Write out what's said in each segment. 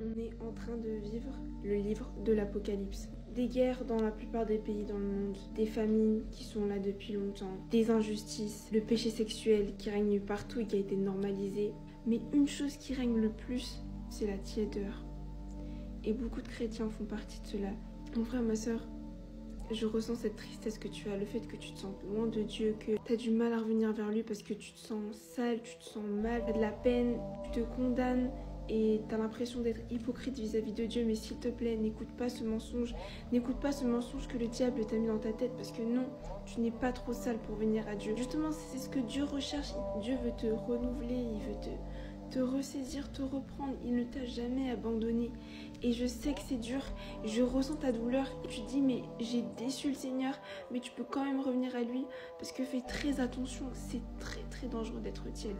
On est en train de vivre le livre de l'Apocalypse. Des guerres dans la plupart des pays dans le monde, des famines qui sont là depuis longtemps, des injustices, le péché sexuel qui règne partout et qui a été normalisé. Mais une chose qui règne le plus, c'est la tiédeur. Et beaucoup de chrétiens font partie de cela. Mon frère, ma soeur, je ressens cette tristesse que tu as, le fait que tu te sens loin de Dieu, que tu as du mal à revenir vers lui parce que tu te sens sale, tu te sens mal, tu as de la peine, tu te condamnes. Et tu as l'impression d'être hypocrite vis-à-vis de Dieu, mais s'il te plaît, n'écoute pas ce mensonge que le diable t'a mis dans ta tête, parce que non, tu n'es pas trop sale pour venir à Dieu. Justement, c'est ce que Dieu recherche. Dieu veut te renouveler, il veut te ressaisir, te reprendre. Il ne t'a jamais abandonné. Et je sais que c'est dur, je ressens ta douleur. Et tu te dis, mais j'ai déçu le Seigneur, mais tu peux quand même revenir à lui, parce que fais très attention, c'est très très dangereux d'être tiède.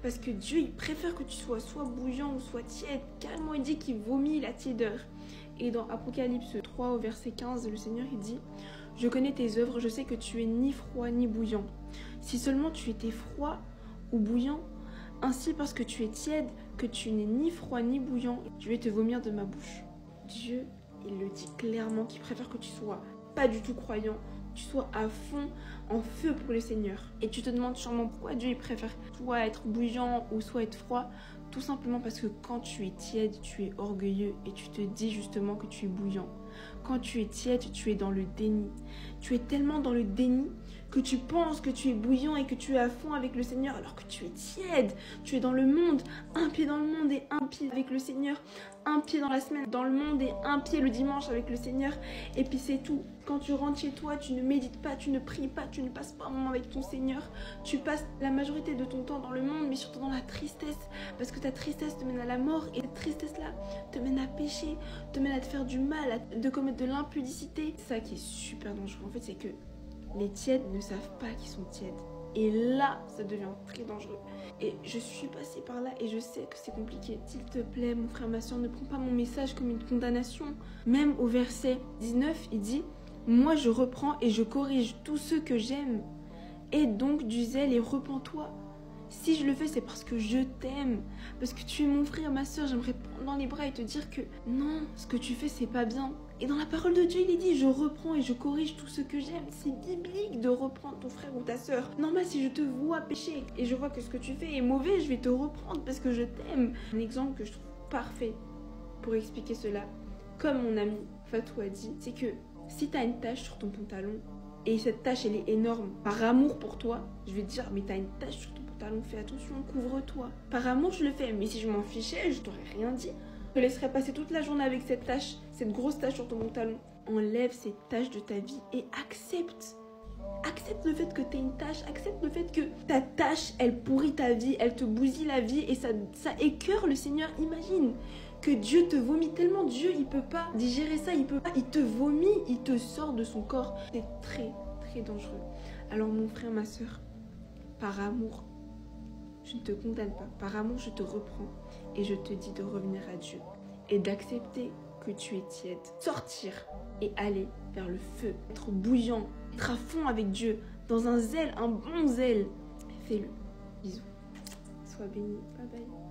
Parce que Dieu, il préfère que tu sois soit bouillant ou soit tiède. Carrément, il dit qu'il vomit la tiédeur. Et dans Apocalypse 3 au verset 15, le Seigneur, il dit « Je connais tes œuvres, je sais que tu es ni froid ni bouillant. Si seulement tu étais froid ou bouillant, ainsi parce que tu es tiède, que tu n'es ni froid ni bouillant, je vais te vomir de ma bouche. » Dieu, il le dit clairement qu'il préfère que tu sois pas du tout croyant, tu sois à fond en feu pour le Seigneur. Et tu te demandes sûrement pourquoi Dieu il préfère soit être bouillant ou soit être froid. Tout simplement parce que quand tu es tiède, tu es orgueilleux et tu te dis justement que tu es bouillant. Quand tu es tiède, tu es dans le déni. Tu es tellement dans le déni que tu penses que tu es bouillant et que tu es à fond avec le Seigneur alors que tu es tiède. Tu es dans le monde, un pied dans le monde et un pied avec le Seigneur. Un pied dans la semaine dans le monde et un pied le dimanche avec le Seigneur. Et puis c'est tout. Quand tu rentres chez toi, tu ne médites pas, tu ne pries pas, tu ne passes pas un moment avec ton Seigneur. Tu passes la majorité de ton temps dans le monde, mais surtout dans la tristesse. Parce que ta tristesse te mène à la mort et cette tristesse-là te mène à pécher, te mène à te faire du mal, de commettre de l'impudicité. C'est ça qui est super dangereux en fait, c'est que les tièdes ne savent pas qu'ils sont tièdes. Et là, ça devient très dangereux. Et je suis passée par là et je sais que c'est compliqué. S'il te plaît, mon frère, ma soeur, ne prends pas mon message comme une condamnation. Même au verset 19, il dit « Moi, je reprends et je corrige tous ceux que j'aime. Et donc du zèle et repens-toi. Si je le fais, c'est parce que je t'aime. Parce que tu es mon frère, ma soeur. J'aimerais te prendre dans les bras et te dire que non, ce que tu fais, c'est pas bien. » Et dans la parole de Dieu, il est dit, je reprends et je corrige tout ce que j'aime. C'est biblique de reprendre ton frère ou ta sœur. Normal, si je te vois pécher et je vois que ce que tu fais est mauvais, je vais te reprendre parce que je t'aime. Un exemple que je trouve parfait pour expliquer cela, comme mon ami Fatou a dit, c'est que si tu as une tache sur ton pantalon et cette tache, elle est énorme, par amour pour toi, je vais te dire, mais tu as une tache sur ton pantalon, fais attention, couvre-toi. Par amour, je le fais, mais si je m'en fichais, je t'aurais rien dit. Je te laisserai passer toute la journée avec cette tache, cette grosse tache sur ton pantalon. Enlève cette tache de ta vie et accepte. Accepte le fait que tu aies une tache, accepte le fait que ta tache, elle pourrit ta vie, elle te bousille la vie et ça écœure le Seigneur. Imagine que Dieu te vomit tellement, Dieu il peut pas digérer ça, il peut pas, il te vomit, il te sort de son corps. C'est très très dangereux. Alors mon frère, ma soeur, par amour, je ne te condamne pas, par amour je te reprends et je te dis de revenir à Dieu et d'accepter que tu es tiède. Sortir et aller vers le feu, être bouillant, être à fond avec Dieu, dans un zèle, un bon zèle. Fais-le. Bisous. Sois béni. Bye bye.